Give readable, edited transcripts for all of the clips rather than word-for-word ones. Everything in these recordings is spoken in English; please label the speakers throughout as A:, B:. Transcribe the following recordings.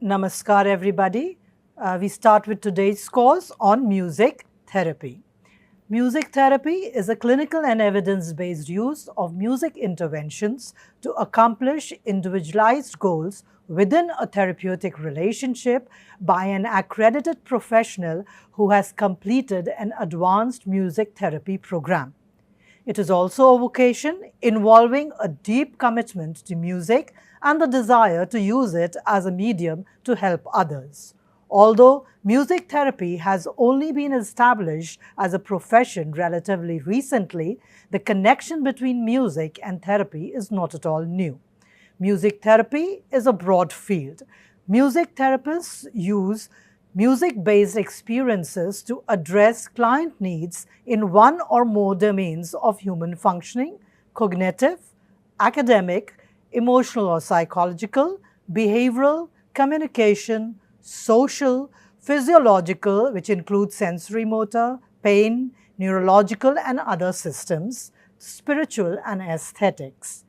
A: Namaskar everybody. We start with today's course on music therapy. Music therapy is a clinical and evidence-based use of music interventions to accomplish individualized goals within a therapeutic relationship by an accredited professional who has completed an advanced music therapy program. It is also a vocation involving a deep commitment to music and the desire to use it as a medium to help others. Although music therapy has only been established as a profession relatively recently, the connection between music and therapy is not at all new. Music therapy is a broad field. Music therapists use music-based experiences to address client needs in one or more domains of human functioning: cognitive, academic, emotional or psychological, behavioral, communication, social, physiological, which includes sensory motor, pain, neurological and other systems, spiritual and aesthetics.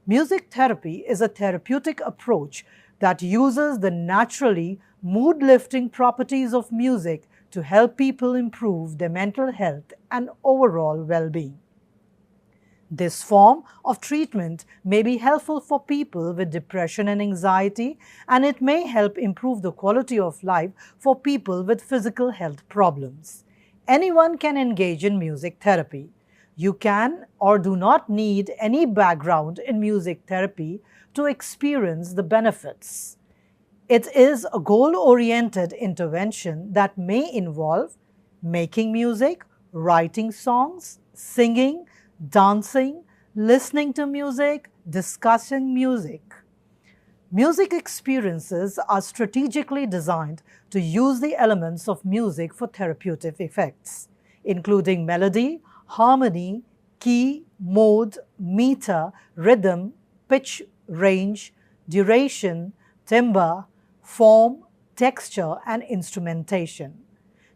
A: Music therapy is a therapeutic approach that uses the naturally mood-lifting properties of music to help people improve their mental health and overall well-being. This form of treatment may be helpful for people with depression and anxiety, and it may help improve the quality of life for people with physical health problems. Anyone can engage in music therapy. You can or do not need any background in music therapy to experience the benefits. It is a goal-oriented intervention that may involve making music, writing songs, singing, dancing, listening to music, discussing music. Music experiences are strategically designed to use the elements of music for therapeutic effects, including melody, harmony, key, mode, meter, rhythm, pitch, range, duration, timbre, form, texture, and instrumentation.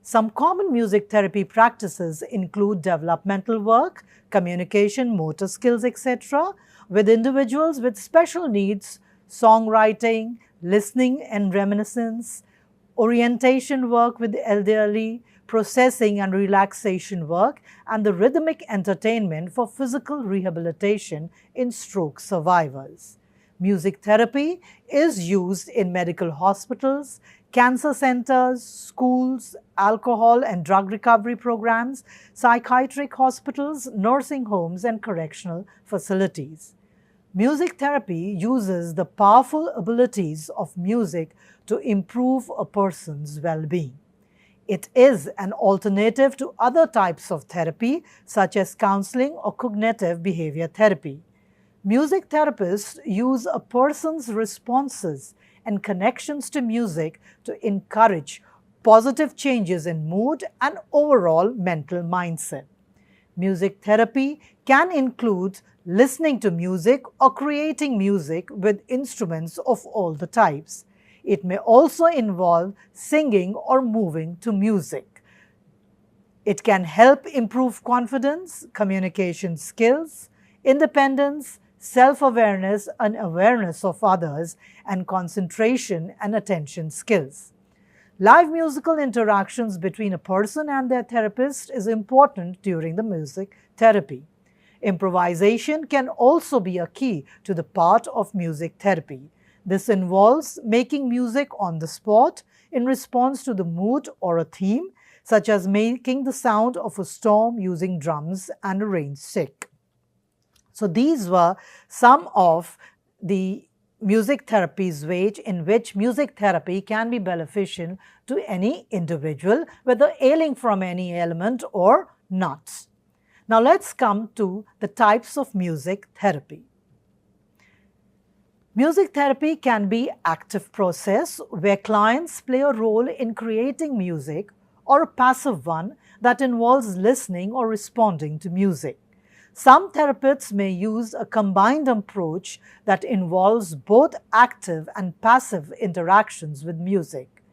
A: Some common music therapy practices include developmental work, communication, motor skills, etc., with individuals with special needs, songwriting, listening and reminiscence, orientation work with the elderly, processing and relaxation work, and the rhythmic entertainment for physical rehabilitation in stroke survivors. Music therapy is used in medical hospitals, cancer centers, schools, alcohol and drug recovery programs, psychiatric hospitals, nursing homes, and correctional facilities. Music therapy uses the powerful abilities of music to improve a person's well-being. It is an alternative to other types of therapy, such as counseling or cognitive behavior therapy. Music therapists use a person's responses and connections to music to encourage positive changes in mood and overall mental mindset. Music therapy can include listening to music or creating music with instruments of all the types. It may also involve singing or moving to music. It can help improve confidence, communication skills, independence, self-awareness and awareness of others, and concentration and attention skills. Live musical interactions between a person and their therapist is important during the music therapy. Improvisation can also be a key to the part of music therapy. This involves making music on the spot in response to the mood or a theme, such as making the sound of a storm using drums and a rain stick. So these were some of the music therapy's ways in which music therapy can be beneficial to any individual, whether ailing from any ailment or not. Now let's come to the types of music therapy. Music therapy can be an active process where clients play a role in creating music, or a passive one that involves listening or responding to music. Some therapists may use a combined approach that involves both active and passive interactions with music.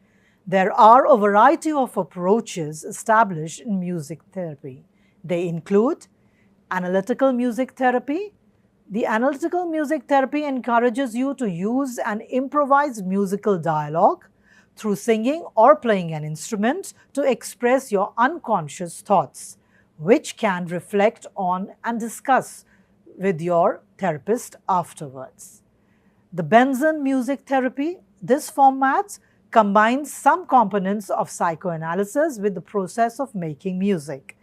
A: There are a variety of approaches established in music therapy. They include analytical music therapy, The analytical music therapy encourages you to use an improvised musical dialogue through singing or playing an instrument to express your unconscious thoughts, which can reflect on and discuss with your therapist afterwards. The Benson music therapy, this format combines some components of psychoanalysis with the process of making music.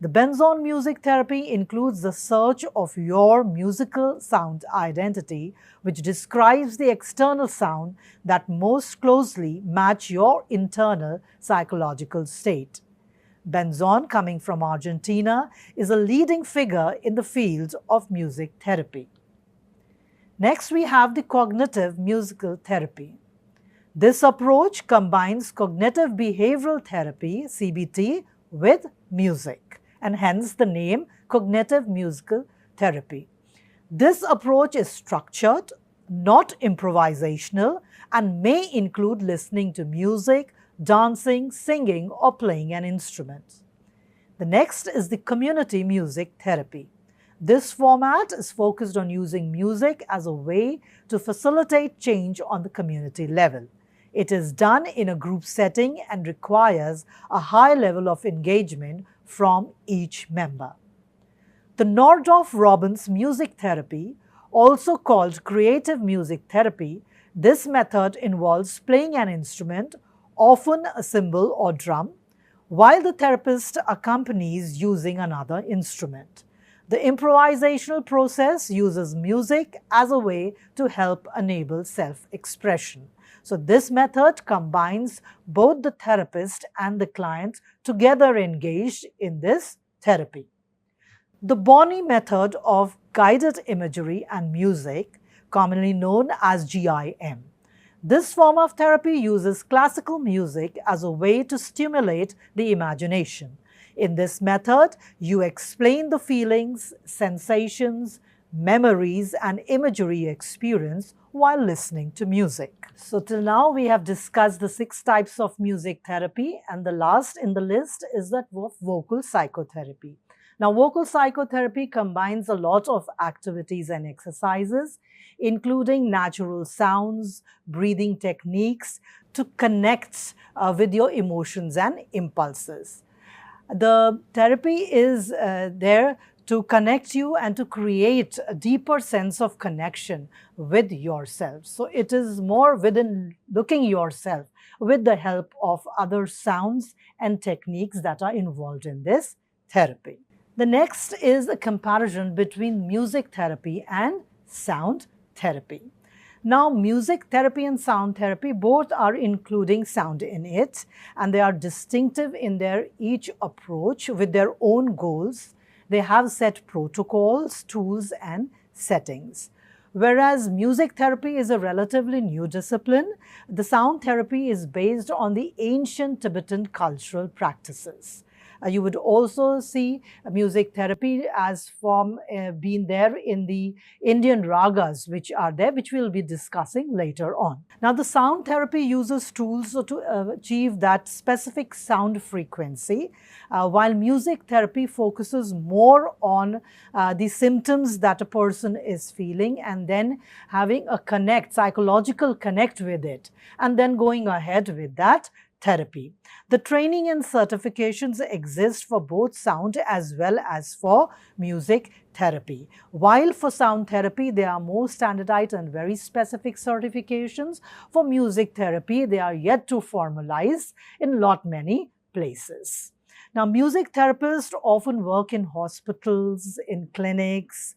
A: The Benson music therapy includes the search of your musical sound identity, which describes the external sound that most closely match your internal psychological state. Benson, coming from Argentina, is a leading figure in the field of music therapy. Next, we have the cognitive musical therapy. This approach combines cognitive behavioral therapy, CBT, with music, and hence the name cognitive musical therapy. This approach is structured, not improvisational, and may include listening to music, dancing, singing, or playing an instrument. The next is the community music therapy. This format is focused on using music as a way to facilitate change on the community level. It is done in a group setting and requires a high level of engagement from each member. The Nordorf-Robbins music therapy, also called creative music therapy, this method involves playing an instrument, often a cymbal or drum, while the therapist accompanies using another instrument. The improvisational process uses music as a way to help enable self-expression. So this method combines both the therapist and the client together engaged in this therapy. The Bonney method of guided imagery and music, commonly known as GIM. This form of therapy uses classical music as a way to stimulate the imagination. In this method, you explain the feelings, sensations, memories, and imagery experience while listening to music. So till now, we have discussed the 6 types of music therapy, and the last in the list is that of vocal psychotherapy. Now, vocal psychotherapy combines a lot of activities and exercises, including natural sounds, breathing techniques to connect with your emotions and impulses. The therapy is there to connect you and to create a deeper sense of connection with yourself. So it is more within looking yourself with the help of other sounds and techniques that are involved in this therapy. The next is a comparison between music therapy and sound therapy. Now, music therapy and sound therapy both are including sound in it, and they are distinctive in their each approach with their own goals. They have set protocols, tools, and settings. Whereas music therapy is a relatively new discipline, the sound therapy is based on the ancient Tibetan cultural practices. You would also see music therapy as being there in the Indian ragas, which are there, which we'll be discussing later on. Now, the sound therapy uses tools to achieve that specific sound frequency, while music therapy focuses more on the symptoms that a person is feeling and then having a psychological connect with it, and then going ahead with that therapy. The training and certifications exist for both sound as well as for music therapy. While for sound therapy, there are more standardized and very specific certifications, for music therapy, they are yet to formalize in many places. Now, music therapists often work in hospitals, in clinics,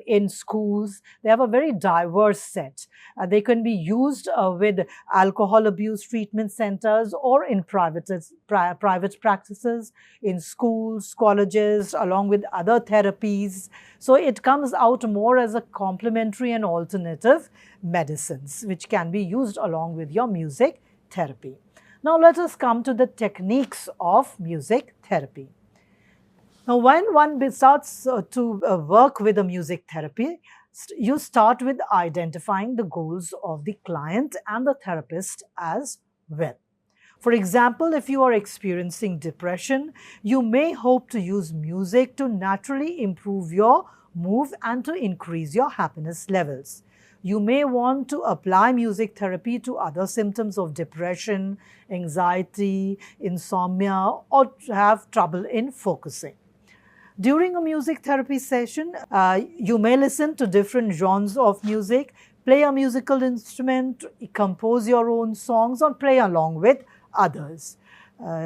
A: in schools. They have a very diverse set. They can be used with alcohol abuse treatment centers or in private practices, in schools, colleges, along with other therapies. So it comes out more as a complementary and alternative medicines, which can be used along with your music therapy. Now, let us come to the techniques of music therapy. Now, when one starts to work with a music therapy, you start with identifying the goals of the client and the therapist as well. For example, if you are experiencing depression, you may hope to use music to naturally improve your move and to increase your happiness levels. You may want to apply music therapy to other symptoms of depression, anxiety, insomnia, or have trouble in focusing. During a music therapy session, you may listen to different genres of music, play a musical instrument, compose your own songs, or play along with others.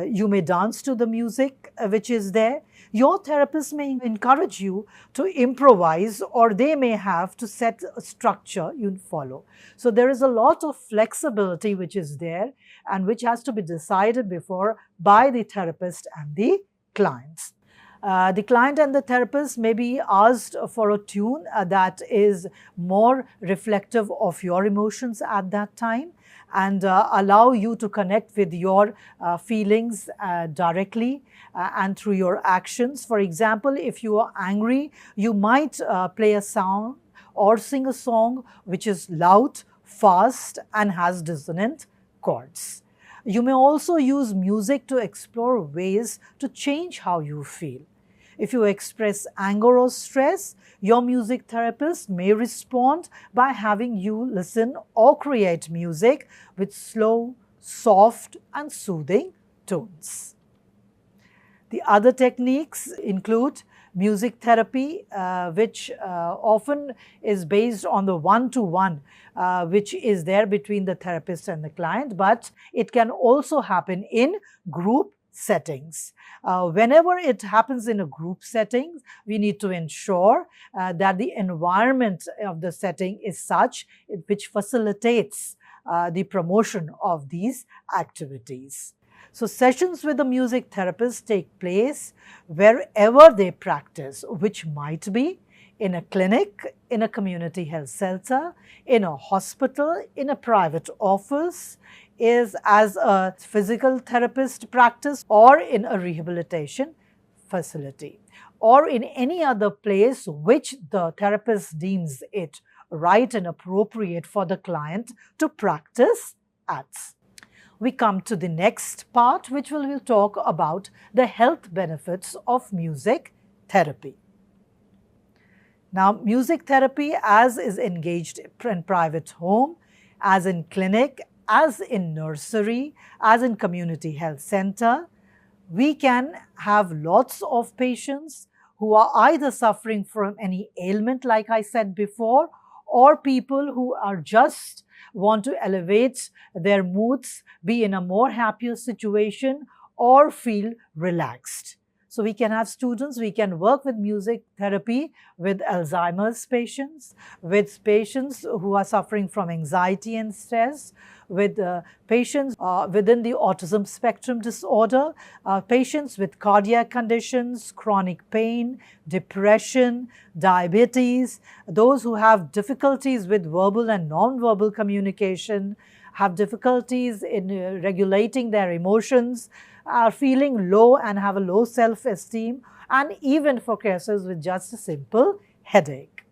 A: You may dance to the music which is there. Your therapist may encourage you to improvise, or they may have to set a structure you follow. So there is a lot of flexibility which is there and which has to be decided before by the therapist and the clients. The client and the therapist may be asked for a tune that is more reflective of your emotions at that time and allow you to connect with your feelings directly and through your actions. For example, if you are angry, you might play a song or sing a song which is loud, fast, and has dissonant chords. You may also use music to explore ways to change how you feel. If you express anger or stress, your music therapist may respond by having you listen or create music with slow, soft, and soothing tones. The other techniques include music therapy, which often is based on the one-to-one, which is there between the therapist and the client, but it can also happen in group settings. Whenever it happens in a group setting, we need to ensure that the environment of the setting is such which facilitates the promotion of these activities. So sessions with the music therapist take place wherever they practice, which might be in a clinic, in a community health center, in a hospital, in a private office, is as a physical therapist practice, or in a rehabilitation facility, or in any other place which the therapist deems it right and appropriate for the client to practice at. We come to the next part, which will talk about the health benefits of music therapy. Now, music therapy as is engaged in private home, as in clinic, as in nursery, as in community health center, we can have lots of patients who are either suffering from any ailment, like I said before, or people who are just want to elevate their moods, be in a more happier situation, or feel relaxed. So we can have students, we can work with music therapy with Alzheimer's patients, with patients who are suffering from anxiety and stress, with patients within the autism spectrum disorder, patients with cardiac conditions, chronic pain, depression, diabetes, those who have difficulties with verbal and non-verbal communication, have difficulties in regulating their emotions, are feeling low and have a low self-esteem, and even for cases with just a simple headache.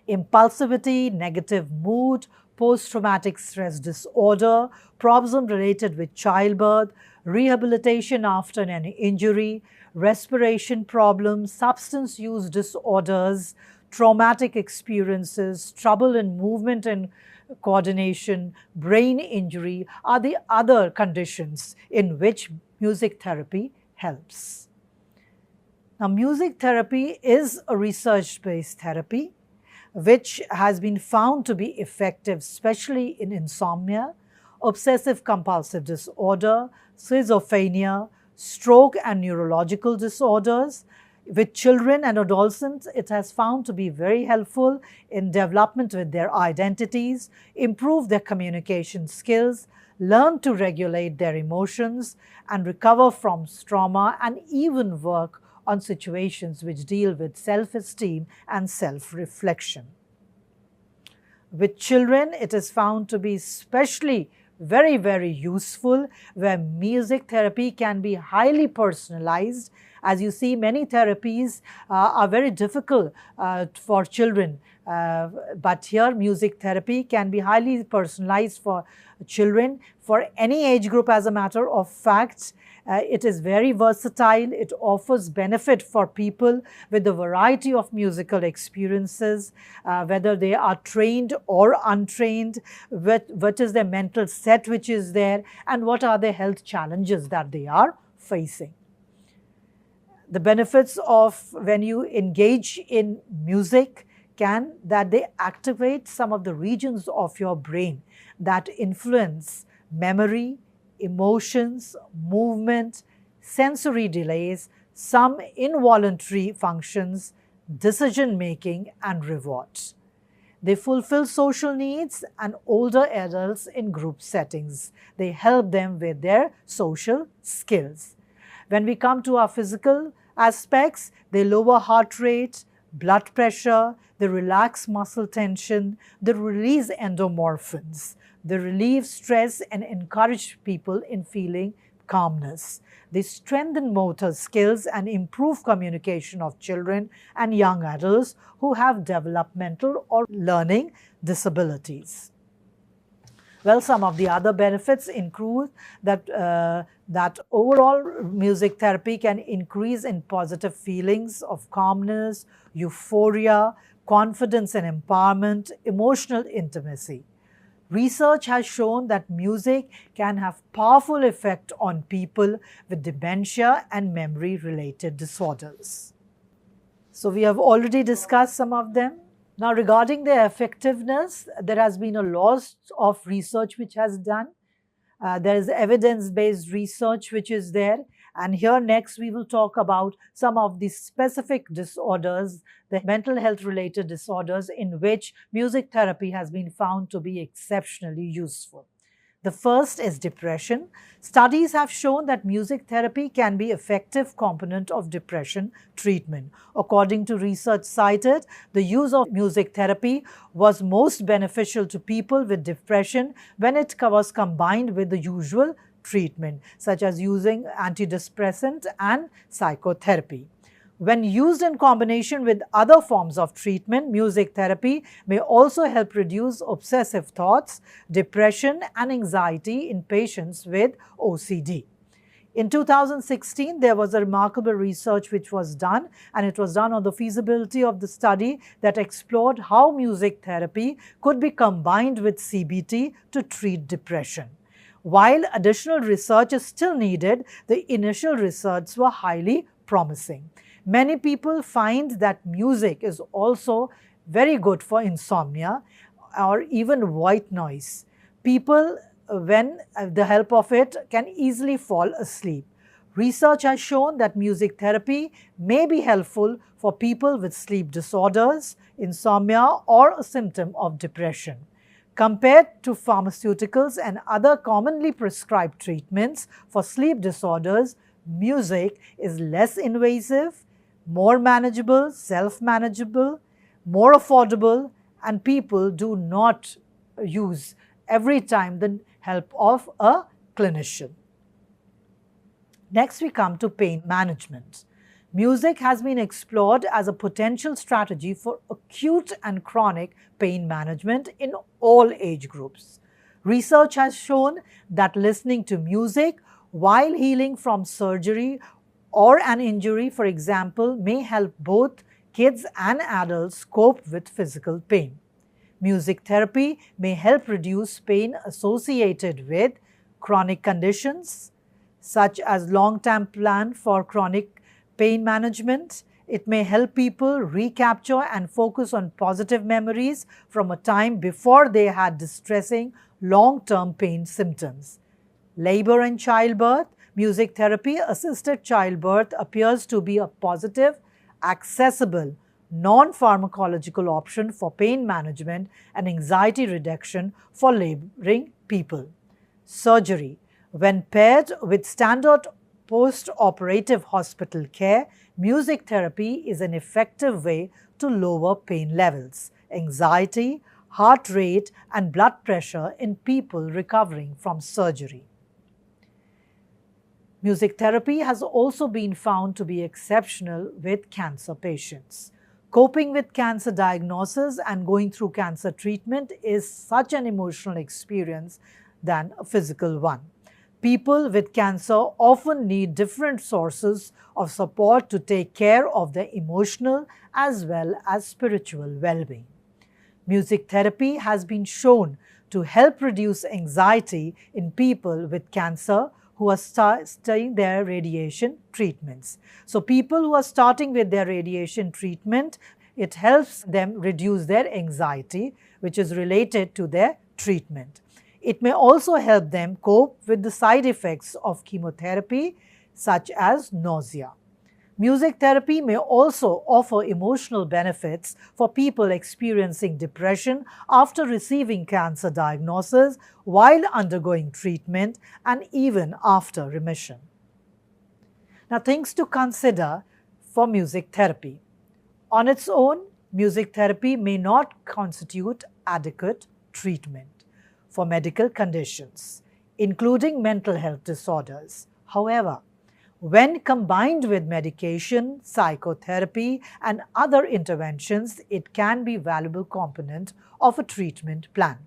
A: Impulsivity, negative mood, post-traumatic stress disorder, problems related with childbirth, rehabilitation after an injury, respiration problems, substance use disorders, traumatic experiences, trouble in movement and coordination, brain injury are the other conditions in which music therapy helps. Now, music therapy is a research-based therapy which has been found to be effective, especially in insomnia, obsessive compulsive disorder, schizophrenia, stroke and neurological disorders. With children and adolescents, it has found to be very helpful in development with their identities, improve their communication skills, learn to regulate their emotions, and recover from trauma, and even work on situations which deal with self-esteem and self-reflection. With children, it is found to be especially very, very useful, where music therapy can be highly personalized. As you see, many therapies are very difficult for children, but here music therapy can be highly personalized for children, for any age group as a matter of fact, It is very versatile. It offers benefit for people with a variety of musical experiences, whether they are trained or untrained, what is their mental set which is there, and what are the health challenges that they are facing. The benefits of when you engage in music that they activate some of the regions of your brain that influence memory, emotions, movement, sensory delays, some involuntary functions, decision making, and rewards. They fulfill social needs and older adults in group settings. They help them with their social skills. When we come to our physical aspects, they lower heart rate, blood pressure, they relax muscle tension, they release endorphins, they relieve stress and encourage people in feeling calmness. They strengthen motor skills and improve communication of children and young adults who have developmental or learning disabilities. Well, some of the other benefits include that overall music therapy can increase in positive feelings of calmness, euphoria, confidence and empowerment, emotional intimacy. Research has shown that music can have powerful effect on people with dementia and memory-related disorders. So we have already discussed some of them. Now, regarding their effectiveness, there has been a lot of research which has done. There is evidence-based research which is there. And here next we will talk about some of the specific disorders, the mental health related disorders in which music therapy has been found to be exceptionally useful. The first is depression. Studies have shown that music therapy can be an effective component of depression treatment. According to research cited, the use of music therapy was most beneficial to people with depression when it was combined with the usual treatment, such as using antidepressant and psychotherapy. When used in combination with other forms of treatment, music therapy may also help reduce obsessive thoughts, depression, and anxiety in patients with OCD. In 2016, there was a remarkable research which was done, and it was done on the feasibility of the study that explored how music therapy could be combined with CBT to treat depression. While additional research is still needed, the initial results were highly promising. Many people find that music is also very good for insomnia or even white noise. People, with the help of it, can easily fall asleep. Research has shown that music therapy may be helpful for people with sleep disorders, insomnia, or a symptom of depression. Compared to pharmaceuticals and other commonly prescribed treatments for sleep disorders, music is less invasive, more manageable, self-manageable, more affordable, and people do not use every time the help of a clinician. Next, we come to pain management. Music has been explored as a potential strategy for acute and chronic pain management in all age groups. Research has shown that listening to music while healing from surgery or an injury, for example, may help both kids and adults cope with physical pain. Music therapy may help reduce pain associated with chronic conditions, such as long-term plan for chronic pain management. It may help people recapture and focus on positive memories from a time before they had distressing long-term pain symptoms. Labor and childbirth. Music therapy-assisted childbirth appears to be a positive, accessible, non-pharmacological option for pain management and anxiety reduction for laboring people. Surgery. When paired with standard post-operative hospital care, music therapy is an effective way to lower pain levels, anxiety, heart rate, and blood pressure in people recovering from surgery. Music therapy has also been found to be exceptional with cancer patients. Coping with cancer diagnosis and going through cancer treatment is such an emotional experience than a physical one. People with cancer often need different sources of support to take care of their emotional as well as spiritual well-being. Music therapy has been shown to help reduce anxiety in people with cancer who are starting their radiation treatments. So people who are starting with their radiation treatment, it helps them reduce their anxiety, which is related to their treatment. It may also help them cope with the side effects of chemotherapy, such as nausea. Music therapy may also offer emotional benefits for people experiencing depression after receiving cancer diagnosis, while undergoing treatment, and even after remission. Now, things to consider for music therapy. On its own, music therapy may not constitute adequate treatment for medical conditions, including mental health disorders. However, when combined with medication, psychotherapy, and other interventions, it can be a valuable component of a treatment plan.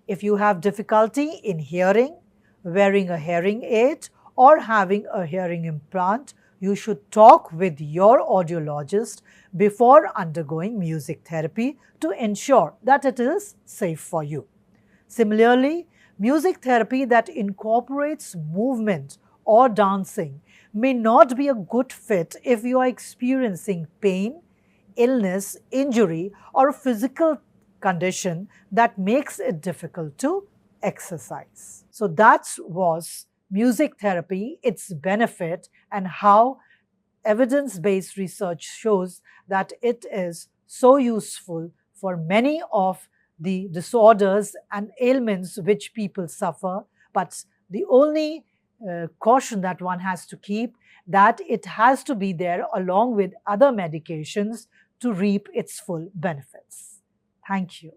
A: If you have difficulty in hearing, wearing a hearing aid, or having a hearing implant, you should talk with your audiologist before undergoing music therapy to ensure that it is safe for you. Similarly, music therapy that incorporates movement or dancing may not be a good fit if you are experiencing pain, illness, injury, or physical condition that makes it difficult to exercise. So that was music therapy, its benefit, and how evidence-based research shows that it is so useful for many of the disorders and ailments which people suffer. But the only caution that one has to keep, that it has to be there along with other medications to reap its full benefits. Thank you.